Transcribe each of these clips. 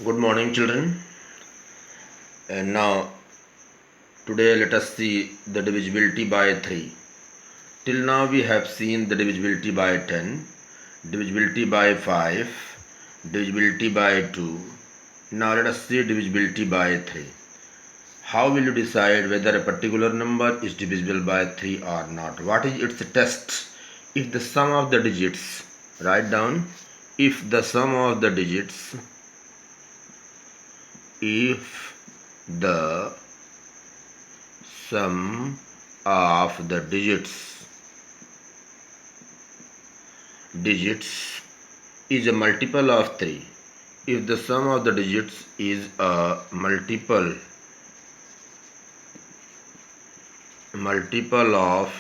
Good morning, children. And now, today, let us see the divisibility by 3. Till now, we have seen the divisibility by 10, divisibility by 5, divisibility by 2. Now, let us see divisibility by 3. How will you decide whether a particular number is divisible by 3 or not? What is its test? If the sum of the digits, write down, if the sum of the digits, if the sum of the digits is a multiple of 3. If the sum of the digits is a multiple of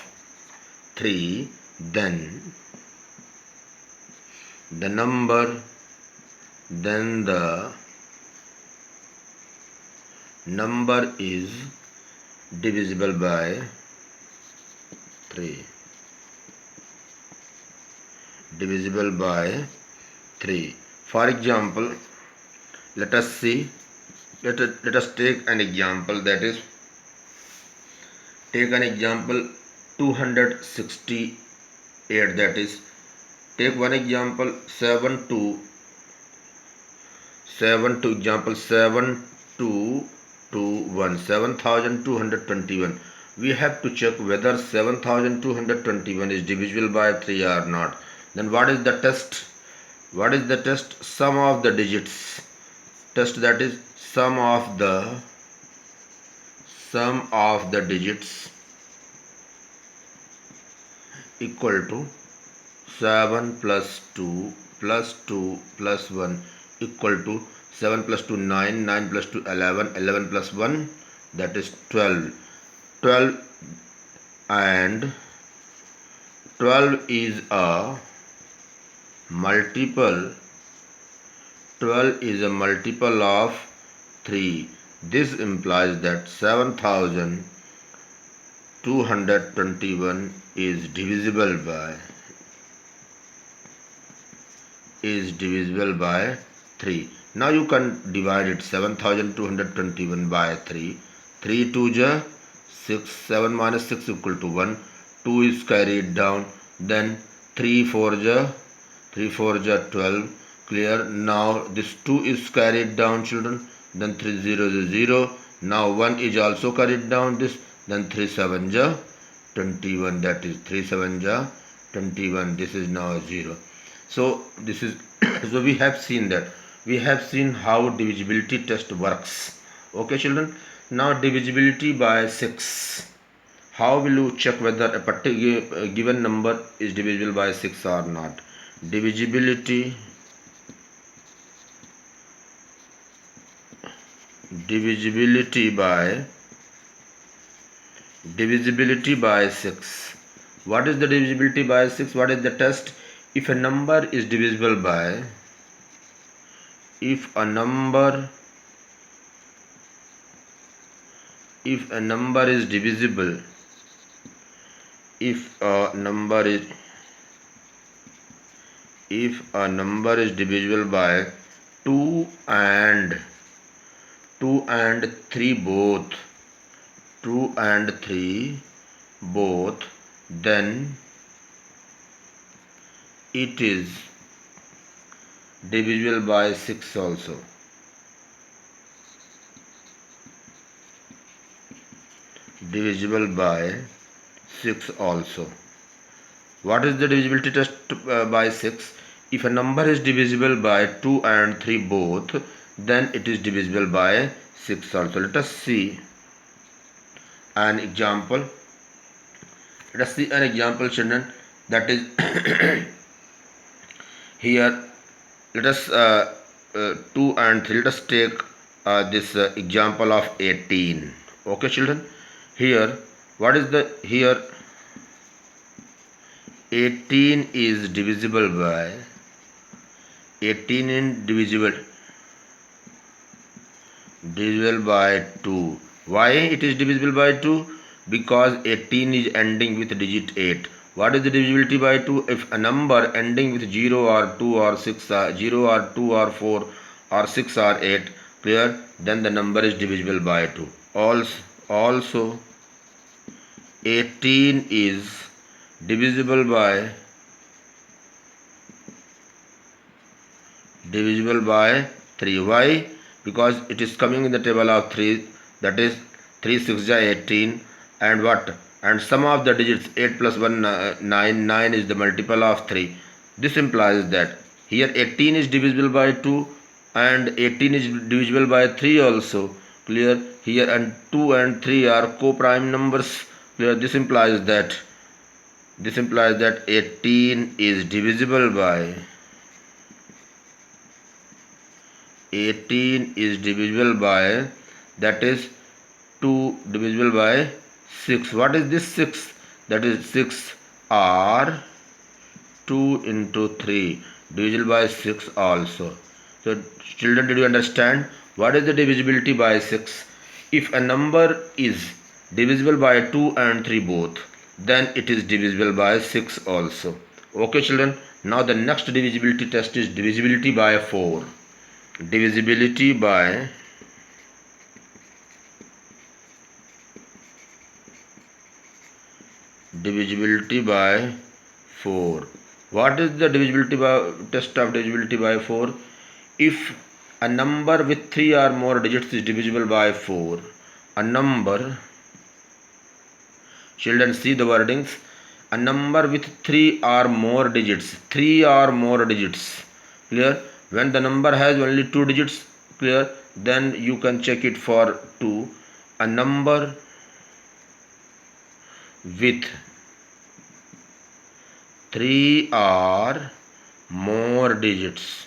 3, then the number is divisible by 3. Divisible by 3. For example, let us see. Let us take an example, that is, take an example 268, that is, take one example 7 to example 7 to 1, 7221. We have to check whether 7221 is divisible by 3 or not. Then what is the test? What is the test? Sum of the digits. Test, that is, sum of the digits equal to 7 plus 2 plus 2 plus 1 equal to 7 plus 2 9, 9 plus 2 11, 11 plus 1, that is 12. 12 and 12 is a multiple. 12 is a multiple of 3. This implies that 7221 is divisible by 3. Now you can divide it, 7221 by 3. 3 2 ja 6, 7 minus 6 equal to 1. 2 is carried down. Then 3 4 ja 12. Clear? Now this 2 is carried down, children. Then 3 0 is 0. Now 1 is also carried down. This. Then 3 7 ja 21. That is 3 7 ja 21. This is now 0. So this is so we have seen how divisibility test works. Okay, children. Now divisibility by 6. How will you check whether a particular given number is divisible by 6 or not? Divisibility by 6. What is the divisibility by 6? What is the test? If a number is divisible by, if a number is divisible by 2 and 3 both, then it is divisible by 6 also. Divisible by 6 also. What is the divisibility test by 6? If a number is divisible by 2 and 3 both, then it is divisible by 6 also. Let us see an example. Children. That is here. Let us 2 and 3. Let us take this example of 18. Okay, children. Here, what is the here? 18 is divisible by 2. Why it is divisible by 2? Because 18 is ending with digit 8. What is the divisibility by 2? If a number ending with 0 or 2 or 6, 0 or 2 or 4 or 6 or 8, clear, then the number is divisible by 2. Also 18 is divisible by 3. Why? Because it is coming in the table of 3, that is 3 6 ja 18, and what? And sum of the digits 8 plus 1 9, 9 is the multiple of 3. This implies that here 18 is divisible by 2 and 18 is divisible by 3 also. Clear? Here and 2 and 3 are co-prime numbers. Clear? This implies that 18 is divisible by that is 2 divisible by 6. What is this 6? That is 6 or 2 into 3 divisible by 6 also. So children, did you understand what is the divisibility by 6? If a number is divisible by 2 and 3 both, then it is divisible by 6 also. Okay children, now the next divisibility test is divisibility by 4. Divisibility by 4. What is the test of divisibility by 4? If a number with 3 or more digits is divisible by 4, a number, children see the wordings, a number with 3 or more digits, clear? When the number has only 2 digits, clear, then you can check it for 2. A number with 3 or more digits,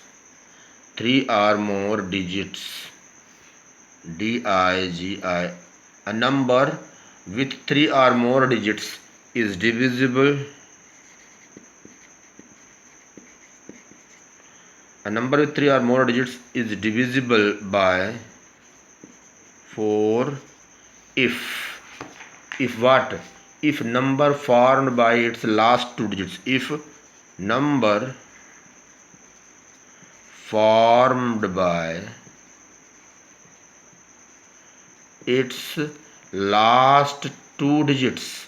DIGI, a number with 3 or more digits is divisible. A number with 3 or more digits is divisible by 4 if what? If number formed by its last 2 digits. If number formed by its last 2 digits.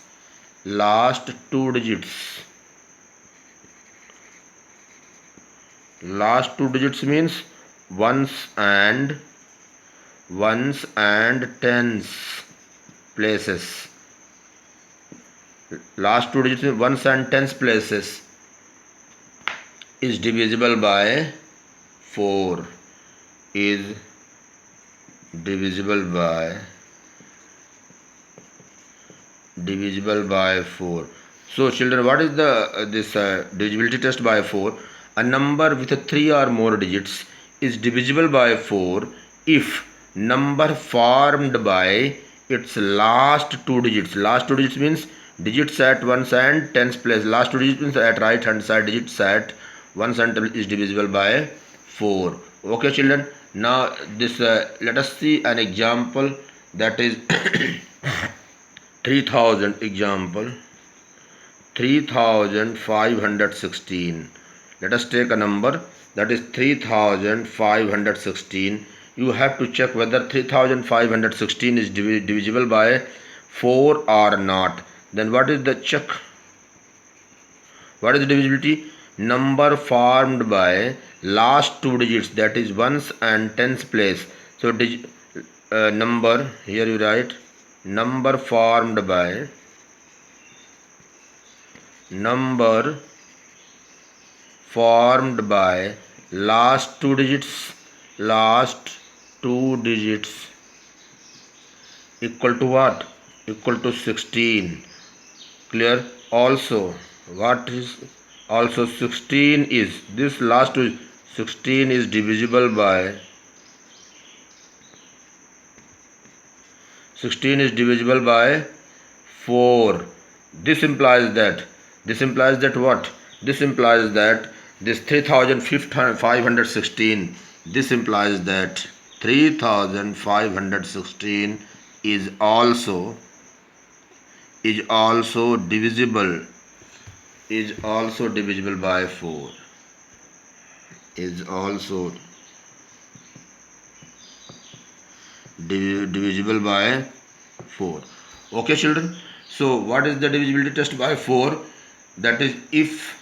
Last 2 digits means ones and tens places. Last 2 digits means ones and tens places is divisible by 4. Is divisible by 4. So children, what is this divisibility test by 4? A number with 3 or more digits is divisible by 4 if number formed by its last 2 digits. Last 2 digits means digits at ones and tens place. Last 2 digits means at right hand side digits at ones and tens is divisible by 4. Okay children, now this let us see an example, that is 3000. Example 3516. Let us take a number, that is 3516. You have to check whether 3516 is divisible by 4 or not. Then what is the check? What is the divisibility? Number formed by last 2 digits, that is ones and tens place. So number, here you write number formed by last 2 digits equal to what? Equal to 16. Clear? Also, what is also 16 is this last 16 is divisible by 4. This implies that what? This implies that this 3516, this implies that 3516 is also divisible by 4. Is also divisible by 4. Okay children, so what is the divisibility test by 4? That is, if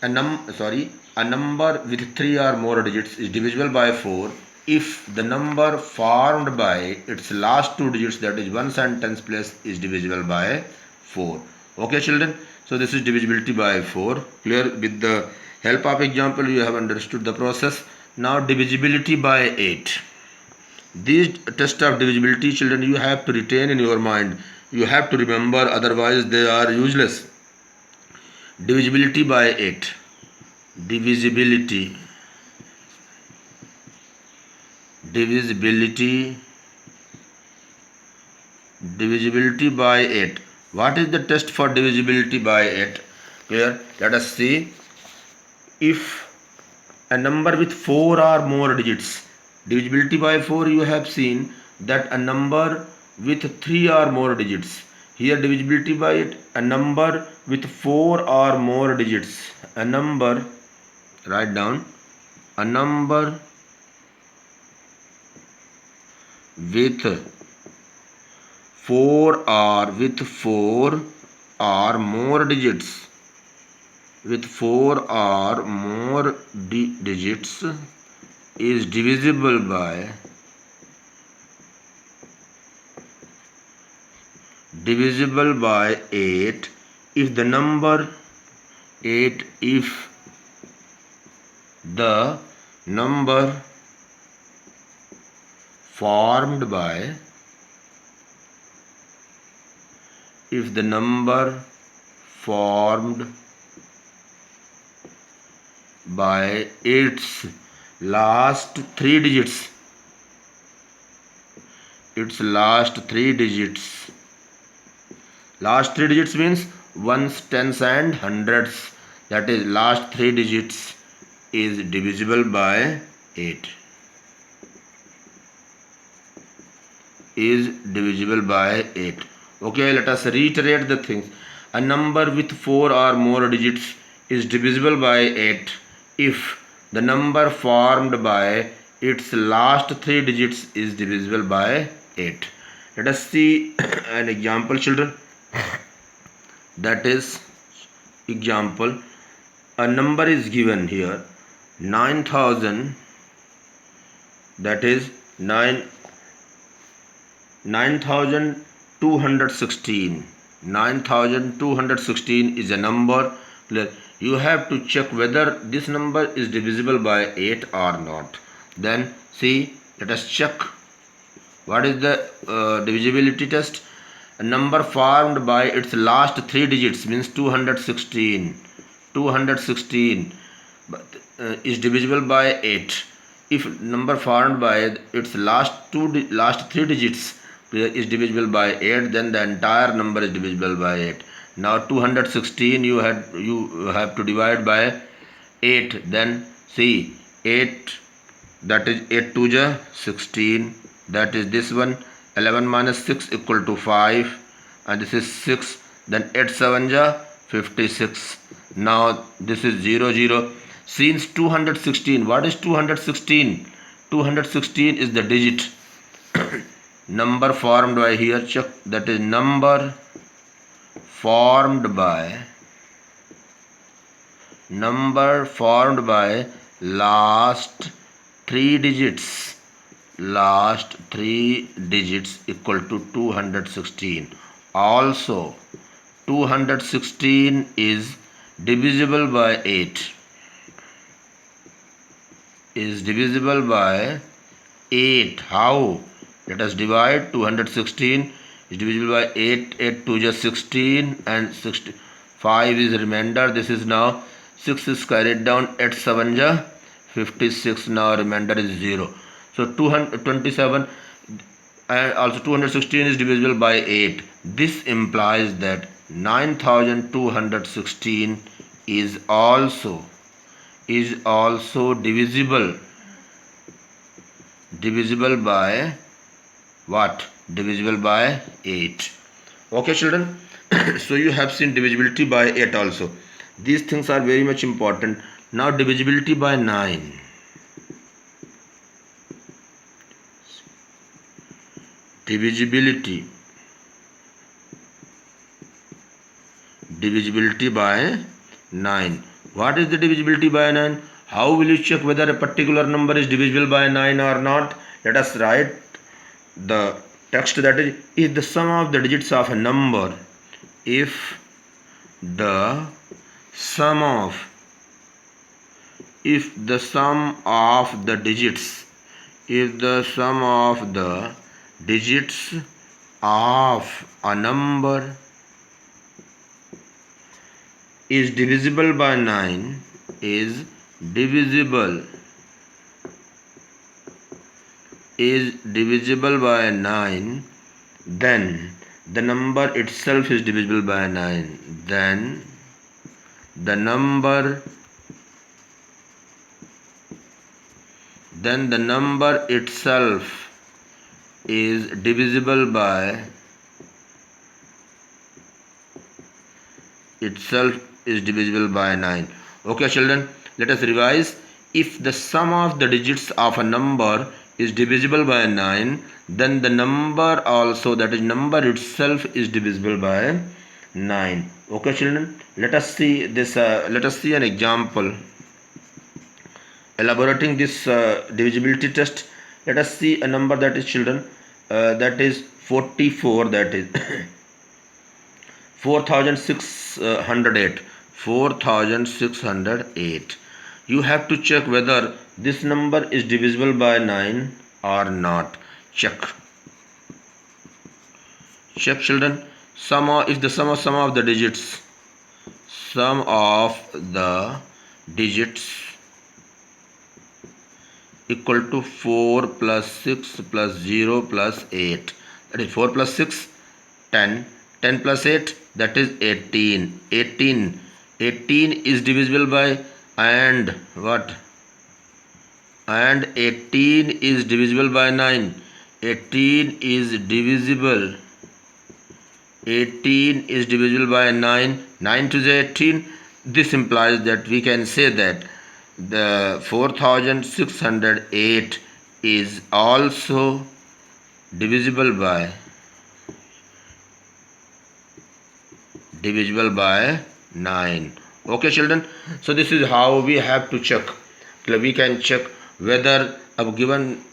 a number with 3 or more digits is divisible by 4 if the number formed by its last two digits, that is one sentence place, is divisible by 4. Okay children, so this is divisibility by 4. Clear? With the help of example you have understood the process. Now divisibility by 8. These test of divisibility children you have to retain in your mind, you have to remember, otherwise they are useless. Divisibility by 8. Divisibility by 8. What is the test for divisibility by 8? Clear? Let us see. If a number with 4 or more digits, divisibility by 4, you have seen that a number with 3 or more digits. Here divisibility by 8, a number with 4 or more digits. A number, write down, a number with 4 or more digits, with 4 or more digits is divisible by 8 if the number formed by its last three digits, last three digits means ones, tens and hundreds, that is last three digits is divisible by 8. Okay, let us reiterate the things. A number with 4 or more digits is divisible by 8 if the number formed by its last three digits is divisible by 8. Let us see an example children. That is, example, a number is given here 9,000, that is 9,216. 9,216 is a number. You have to check whether this number is divisible by 8 or not. Then see, let us check. What is the divisibility test? A number formed by its last three digits means 216. 216 is divisible by 8. If number formed by its last three digits is divisible by 8, then the entire number is divisible by 8. Now 216 you have to divide by 8. Then see, 8, that is 8 to the 16, that is this one. 11 minus 6 equal to 5, and this is 6. Then 8 7 ja 56. Now this is 0 0. Since 216, what is 216? 216 is the digit number formed by, here check, that is number formed by last three digits equal to 216. Also 216 is divisible by 8. How? Let us divide. 216 is divisible by 8. 8 to just 16 and 5 is remainder. This is now 6 is carried down. 8 7 ja 56. Now remainder is 0. So 227 and also 216 is divisible by 8. This implies that 9,216 is also divisible by what? Divisible by 8. Okay children. So you have seen divisibility by 8 also. These things are very much important. Now divisibility by 9. divisibility by 9. What is the divisibility by 9? How will you check whether a particular number is divisible by 9 or not? Let us write the text, that is the sum of the digits of a number, if the sum of the digits of a number is divisible by 9, then the number itself is divisible by 9. Then the number itself is divisible by 9. Okay children, let us revise. If the sum of the digits of a number is divisible by 9, then the number also, that is number itself, is divisible by 9. Okay children, let us see this. Let us see an example elaborating this divisibility test. Let us see a number, that is children, that is 44, that is 4608. You have to check whether this number is divisible by 9 or not. Check children. If the sum of the digits equal to 4 plus 6 plus 0 plus 8, that is 4 plus 6 10, 10 plus 8, that is 18. 18 is divisible by, and what? And 18 is divisible by 9. 18 is divisible by 9. 9 to the 18. This implies that we can say that the 4608 is also divisible by 9. Okay children, so this is how we have to check. We can check whether a given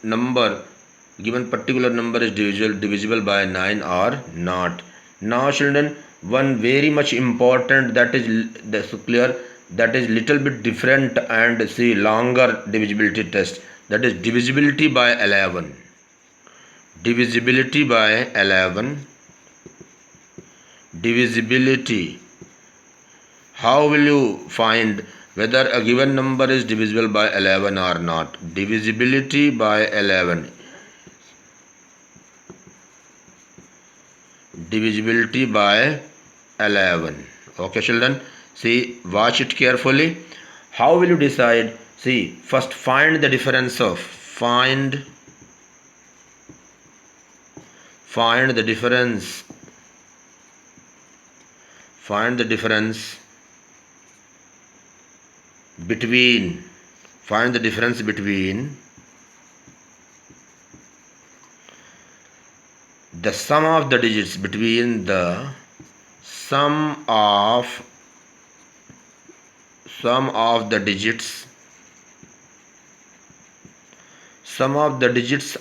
particular number is divisible by 9 or not. Now children, one very much important, that is clear, that is little bit different and see longer divisibility test, that is divisibility by 11. Divisibility. How will you find whether a given number is divisible by 11 or not? Divisibility by 11. Okay children, see, watch it carefully. How will you decide? See, first find the difference of find the difference between the sum of the digits, between the sum of the digits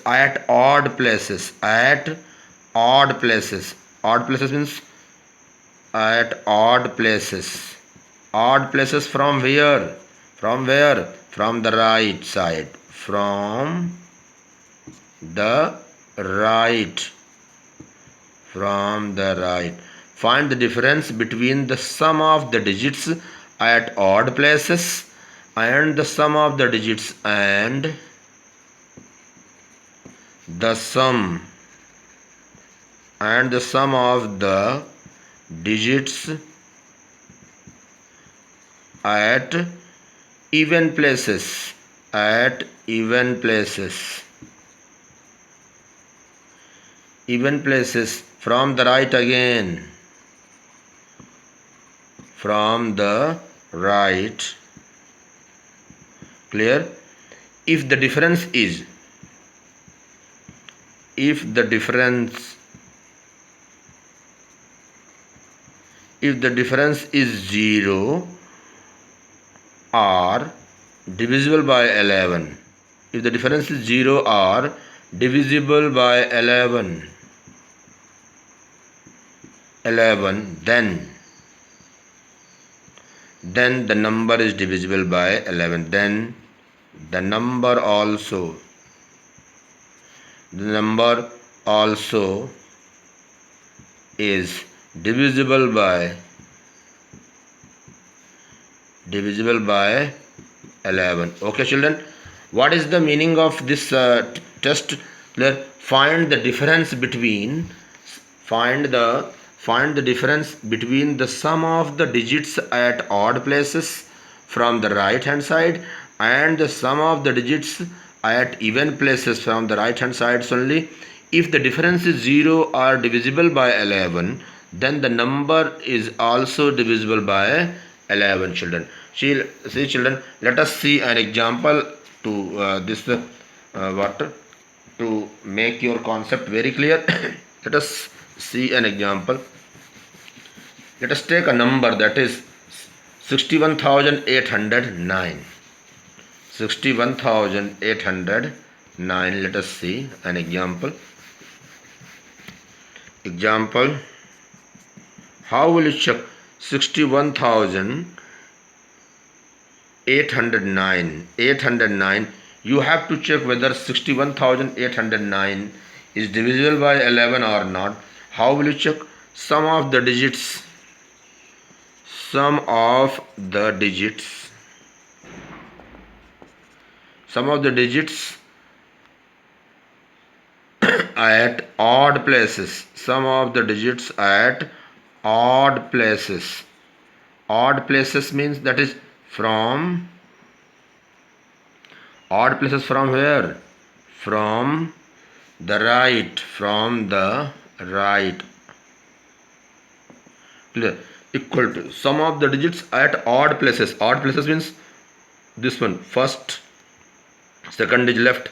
at odd places. Odd places means at odd places. Odd places from where? From the right side. From the right. Find the difference between the sum of the digits at odd places and the sum of the digits and the sum of the digits at even places. From the right again. From the right. Clear? If the difference is if the difference is 0 or divisible by 11, if the difference is 0 or divisible by 11, then the number is divisible by 11. Then the number also is divisible by 11. Okay children, what is the meaning of this test? Find the difference between the sum of the digits at odd places from the right hand side and the sum of the digits at even places from the right hand sides only. If the difference is 0 or divisible by 11, then the number is also divisible by 11 children. See children, let us see an example to to make your concept very clear. Let us see an example. Let us take a number that is 61,809. 61,809. Let us see an example. How will you check 61,809? You have to check whether 61,809 is divisible by 11 or not. How will you check? Sum of the digits at odd places. Odd places means that is from odd places from where? From the right. Clear? Equal to sum of the digits at odd places. Odd places means this one, first, second is left,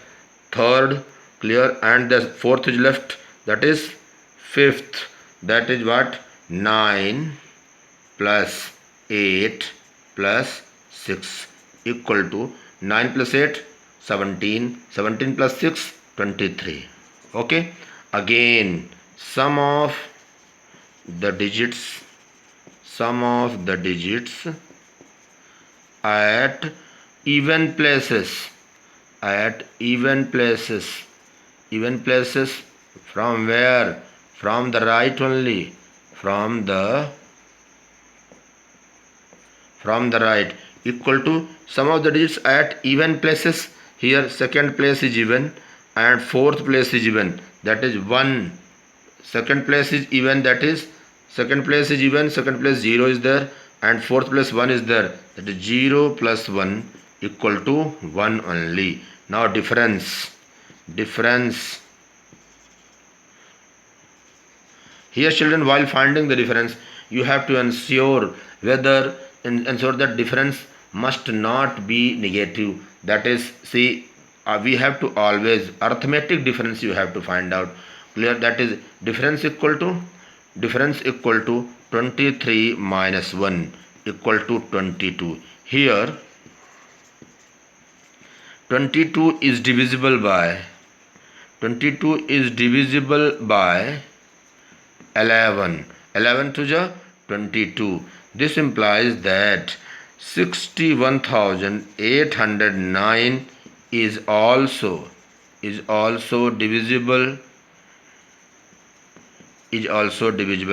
third, clear, and the fourth is left, that is fifth. That is what? 9 plus 8 plus 6 equal to 9 plus 8, 17. 17 plus 6, 23. Okay. Again, sum of the digits at even places. Even places from where? From the right only. From the right, equal to sum of the digits at even places. Here second place is even and fourth place is even, that is 1. Second place is even, that is second place 0 is there, and fourth place 1 is there, that is 0 plus 1 equal to 1 only. Now difference. Here children, while finding the difference, you have to ensure that difference must not be negative. That is, see, we have to always arithmetic difference you have to find out. Clear? That is difference equal to 23 minus 1 equal to 22. Here 22 is divisible by 11. 11 to the 22. This implies that 61,809 is also divisible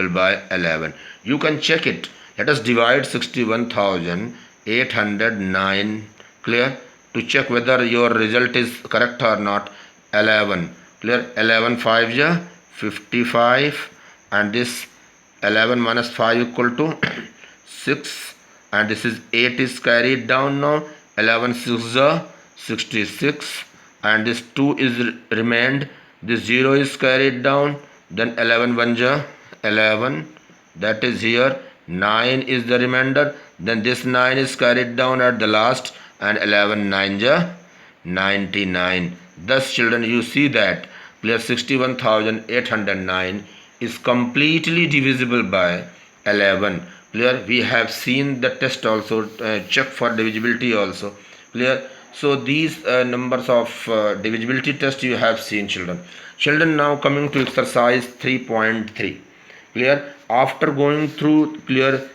by 11. You can check it. Let us divide 61,809, clear, to check whether your result is correct or not. 11, clear. 11 5 ja 55, and this 11 minus 5 equal to 6, and this is 8 is carried down now. 11 6 ja 66, and this 2 is remained. This 0 is carried down. Then 11 1 ja 11, that is here 9 is the remainder. Then this 9 is carried down at the last, and 11 9 ja 99. Thus children, you see that clear, 61,809 is completely divisible by 11. Clear, we have seen the test also, check for divisibility also. Clear. So these numbers of divisibility test you have seen, children. Children, now coming to exercise 3.3. Clear, after going through, clear,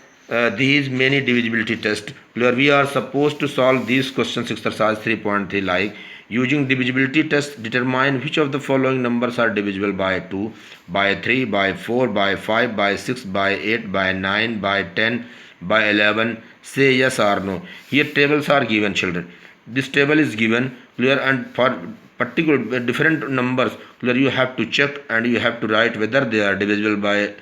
these many divisibility tests, clear, we are supposed to solve these questions exercise 3.3, like using divisibility test, determine which of the following numbers are divisible by 2, by 3, by 4, by 5, by 6, by 8, by 9, by 10, by 11. Say yes or no. Here tables are given, children. This table is given, clear, and for particular different numbers, clear, you have to check and you have to write whether they are divisible by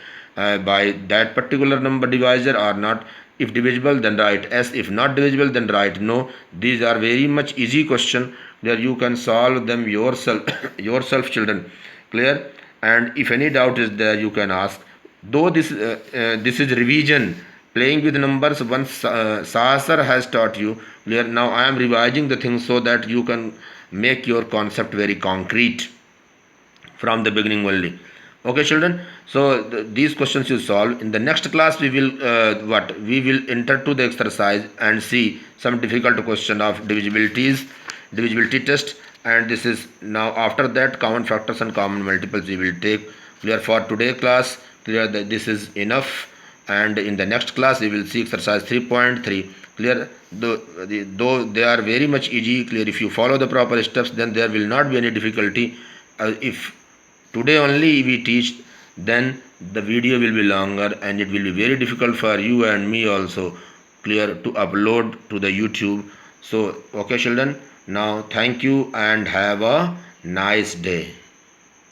that particular number divisor or not. If divisible, then write yes. If not divisible, then write no. These are very much easy question. There you can solve them yourself, yourself, children. Clear. And if any doubt is there, you can ask. Though this is revision, playing with numbers once Sahasar has taught you. Clear. Now I am revising the things so that you can make your concept very concrete from the beginning only. Okay, children. So these questions you solve. In the next class, we will what we will enter to the exercise and see some difficult question of divisibility test. And this is now after that common factors and common multiples we will take. Clear for today class. Clear that this is enough. And in the next class, we will see exercise 3.3. Clear. Though they are very much easy. Clear. If you follow the proper steps, then there will not be any difficulty. If today only we teach, then the video will be longer and it will be very difficult for you and me also, clear, to upload to the YouTube. So okay, children, now thank you and have a nice day.